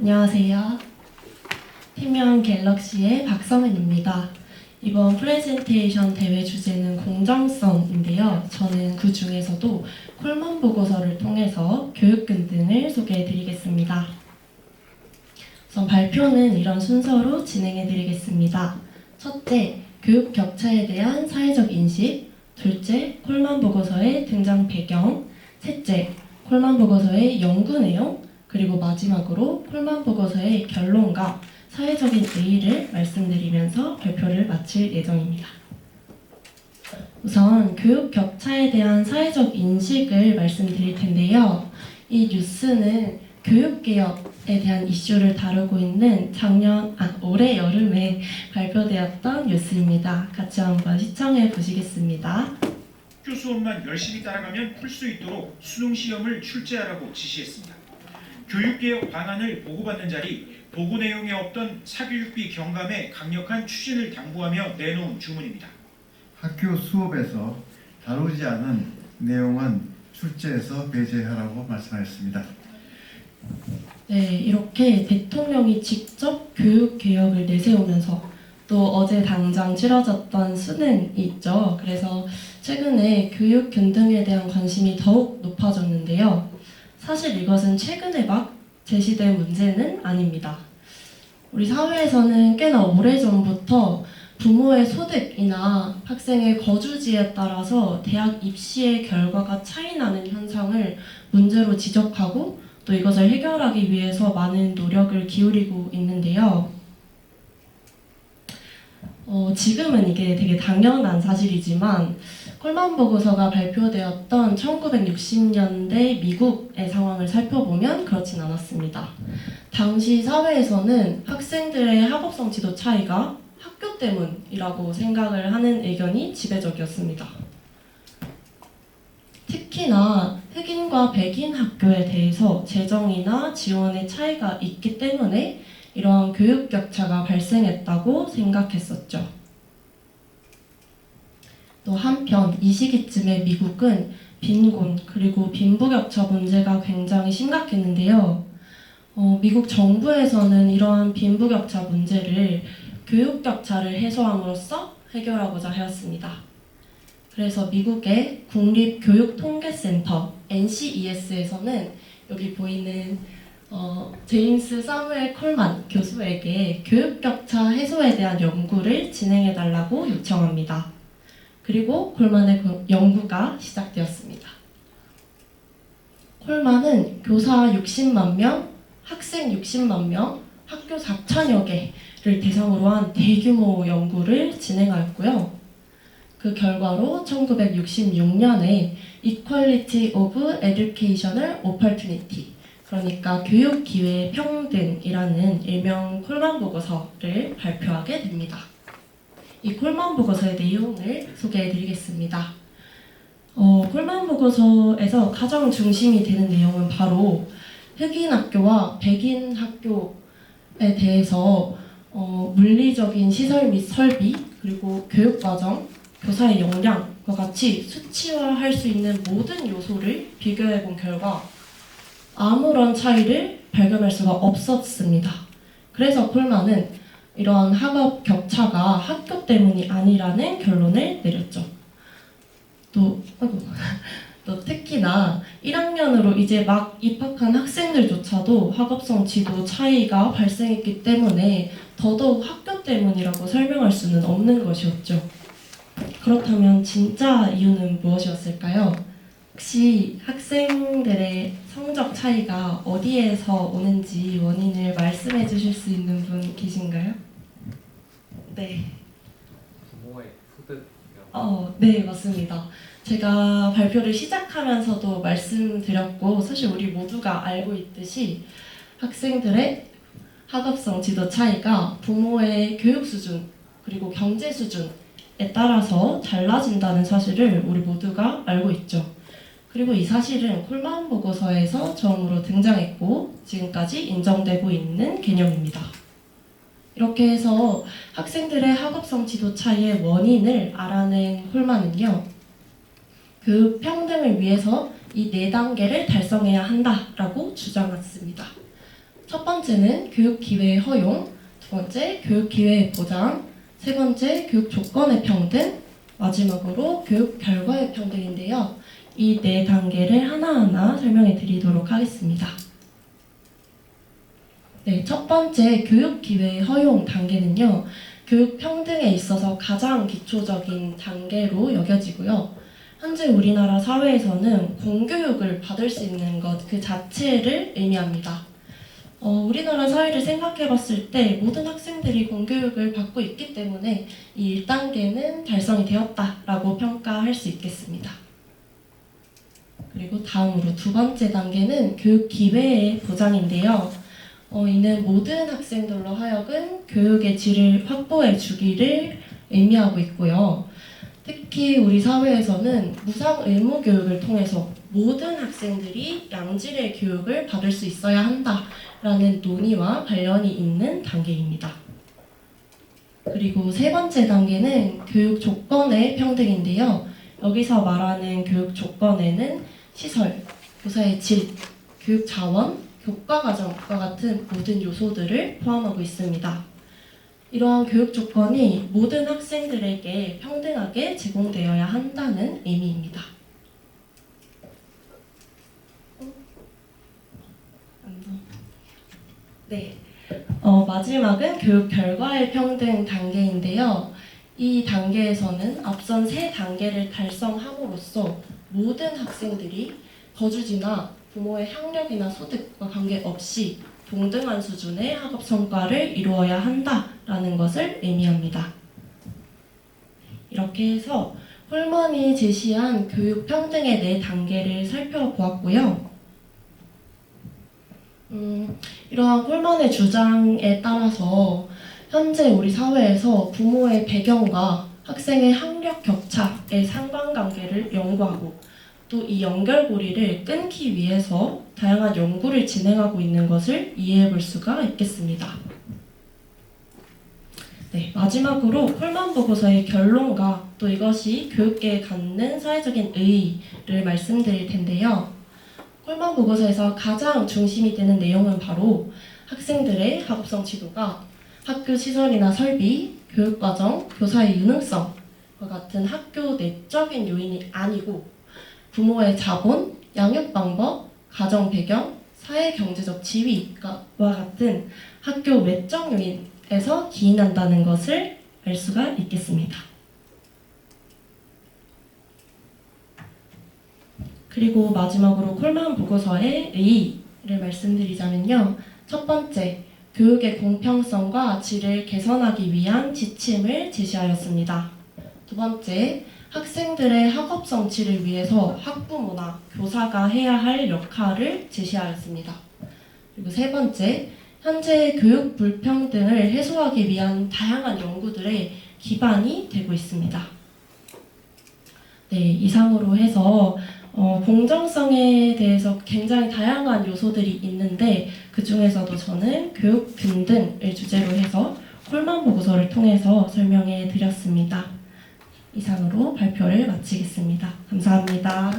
안녕하세요. 팀명 갤럭시의 박서은입니다. 이번 프레젠테이션 대회 주제는 공정성인데요. 저는 그 중에서도 콜먼 보고서를 통해서 교육근 등을 소개해드리겠습니다. 우선 발표는 이런 순서로 진행해드리겠습니다. 첫째, 교육 격차에 대한 사회적 인식. 둘째, 콜먼 보고서의 등장 배경. 셋째, 콜먼 보고서의 연구 내용. 그리고 마지막으로 콜먼 보고서의 결론과 사회적인 의의를 말씀드리면서 발표를 마칠 예정입니다. 우선 교육 격차에 대한 사회적 인식을 말씀드릴 텐데요. 이 뉴스는 교육개혁에 대한 이슈를 다루고 있는 올해 여름에 발표되었던 뉴스입니다. 같이 한번 시청해 보시겠습니다. 학교 수업만 열심히 따라가면 풀 수 있도록 수능 시험을 출제하라고 지시했습니다. 교육개혁 방안을 보고받는 자리, 보고 내용에 없던 사교육비 경감의 강력한 추진을 당부하며 내놓은 주문입니다. 학교 수업에서 다루지 않은 내용은 출제해서 배제하라고 말씀하셨습니다. 네, 이렇게 대통령이 직접 교육개혁을 내세우면서 또 어제 당장 치러졌던 수능이 있죠. 그래서 최근에 교육 균등에 대한 관심이 더욱 높아졌는데요. 사실 이것은 최근에 막 제시된 문제는 아닙니다. 우리 사회에서는 꽤나 오래전부터 부모의 소득이나 학생의 거주지에 따라서 대학 입시의 결과가 차이나는 현상을 문제로 지적하고 또 이것을 해결하기 위해서 많은 노력을 기울이고 있는데요. 지금은 이게 되게 당연한 사실이지만 콜먼 보고서가 발표되었던 1960년대 미국의 상황을 살펴보면 그렇진 않았습니다. 당시 사회에서는 학생들의 학업성 지도 차이가 학교 때문이라고 생각을 하는 의견이 지배적이었습니다. 특히나 흑인과 백인 학교에 대해서 재정이나 지원의 차이가 있기 때문에 이러한 교육 격차가 발생했다고 생각했었죠. 또 한편 이 시기쯤에 미국은 빈곤 그리고 빈부격차 문제가 굉장히 심각했는데요. 미국 정부에서는 이러한 빈부격차 문제를 교육격차를 해소함으로써 해결하고자 하였습니다. 그래서 미국의 국립교육통계센터 NCES에서는 여기 보이는 제임스 사무엘 콜만 교수에게 교육격차 해소에 대한 연구를 진행해달라고 요청합니다. 그리고 콜만의 연구가 시작되었습니다. 콜만은 교사 60만 명, 학생 60만 명, 학교 4천여 개를 대상으로 한 대규모 연구를 진행하였고요. 그 결과로 1966년에 Equality of Educational Opportunity, 그러니까 교육 기회 평등이라는 일명 콜만 보고서를 발표하게 됩니다. 이 콜만 보고서의 내용을 소개해드리겠습니다. 콜만 보고서에서 가장 중심이 되는 내용은 바로 흑인 학교와 백인 학교에 대해서 물리적인 시설 및 설비, 그리고 교육과정, 교사의 역량과 같이 수치화할 수 있는 모든 요소를 비교해본 결과 아무런 차이를 발견할 수가 없었습니다. 그래서 콜만은 이러한 학업 격차가 학교 때문이 아니라는 결론을 내렸죠. 또 특히나 1학년으로 이제 막 입학한 학생들조차도 학업성 지도 차이가 발생했기 때문에 더더욱 학교 때문이라고 설명할 수는 없는 것이었죠. 그렇다면 진짜 이유는 무엇이었을까요? 혹시 학생들의 성적 차이가 어디에서 오는지 원인을 말씀해 주실 수 있는 분 계신가요? 네. 부모의 소득. 네, 맞습니다. 제가 발표를 시작하면서도 말씀드렸고 사실 우리 모두가 알고 있듯이 학생들의 학업성 지도 차이가 부모의 교육 수준 그리고 경제 수준에 따라서 달라진다는 사실을 우리 모두가 알고 있죠. 그리고 이 사실은 콜만 보고서에서 처음으로 등장했고 지금까지 인정되고 있는 개념입니다. 이렇게 해서 학생들의 학업성 지도 차이의 원인을 알아낸 콜만은요, 그 평등을 위해서 이 4단계를 달성해야 한다라고 주장했습니다. 첫 번째는 교육 기회의 허용, 두 번째 교육 기회의 보장, 세 번째 교육 조건의 평등, 마지막으로 교육 결과의 평등인데요. 이 네 단계를 하나하나 설명해 드리도록 하겠습니다. 네, 첫 번째 교육 기회의 허용 단계는요. 교육 평등에 있어서 가장 기초적인 단계로 여겨지고요. 현재 우리나라 사회에서는 공교육을 받을 수 있는 것 그 자체를 의미합니다. 우리나라 사회를 생각해 봤을 때 모든 학생들이 공교육을 받고 있기 때문에 이 1단계는 달성이 되었다라고 평가할 수 있겠습니다. 그리고 다음으로 두 번째 단계는 교육 기회의 보장인데요. 이는 모든 학생들로 하여금 교육의 질을 확보해 주기를 의미하고 있고요. 특히 우리 사회에서는 무상 의무 교육을 통해서 모든 학생들이 양질의 교육을 받을 수 있어야 한다라는 논의와 관련이 있는 단계입니다. 그리고 세 번째 단계는 교육 조건의 평등인데요. 여기서 말하는 교육 조건에는 시설, 교사의 질, 교육 자원, 교과 과정과 같은 모든 요소들을 포함하고 있습니다. 이러한 교육 조건이 모든 학생들에게 평등하게 제공되어야 한다는 의미입니다. 네, 마지막은 교육 결과의 평등 단계인데요. 이 단계에서는 앞선 세 단계를 달성함으로써 모든 학생들이 거주지나 부모의 학력이나 소득과 관계없이 동등한 수준의 학업 성과를 이루어야 한다라는 것을 의미합니다. 이렇게 해서 홀먼이 제시한 교육 평등의 네 단계를 살펴보았고요. 이러한 홀먼의 주장에 따라서 현재 우리 사회에서 부모의 배경과 학생의 학력 격차의 상관관계를 연구하고 또 이 연결고리를 끊기 위해서 다양한 연구를 진행하고 있는 것을 이해해 볼 수가 있겠습니다. 네, 마지막으로 홀먼 보고서의 결론과 또 이것이 교육계에 갖는 사회적인 의의를 말씀드릴 텐데요. 홀먼 보고서에서 가장 중심이 되는 내용은 바로 학생들의 학업성 지도가 학교 시설이나 설비, 교육과정, 교사의 유능성과 같은 학교 내적인 요인이 아니고 부모의 자본, 양육 방법, 가정 배경, 사회 경제적 지위와 같은 학교 외적 요인에서 기인한다는 것을 알 수가 있겠습니다. 그리고 마지막으로 콜만 보고서의 의의를 말씀드리자면요. 첫 번째, 교육의 공평성과 질을 개선하기 위한 지침을 제시하였습니다. 두 번째, 학생들의 학업 성취를 위해서 학부모나 교사가 해야 할 역할을 제시하였습니다. 그리고 세 번째, 현재 교육 불평등을 해소하기 위한 다양한 연구들의 기반이 되고 있습니다. 네, 이상으로 해서 공정성에 대해서 굉장히 다양한 요소들이 있는데 그 중에서도 저는 교육 균등을 주제로 해서 콜만 보고서를 통해서 설명해 드렸습니다. 이상으로 발표를 마치겠습니다. 감사합니다.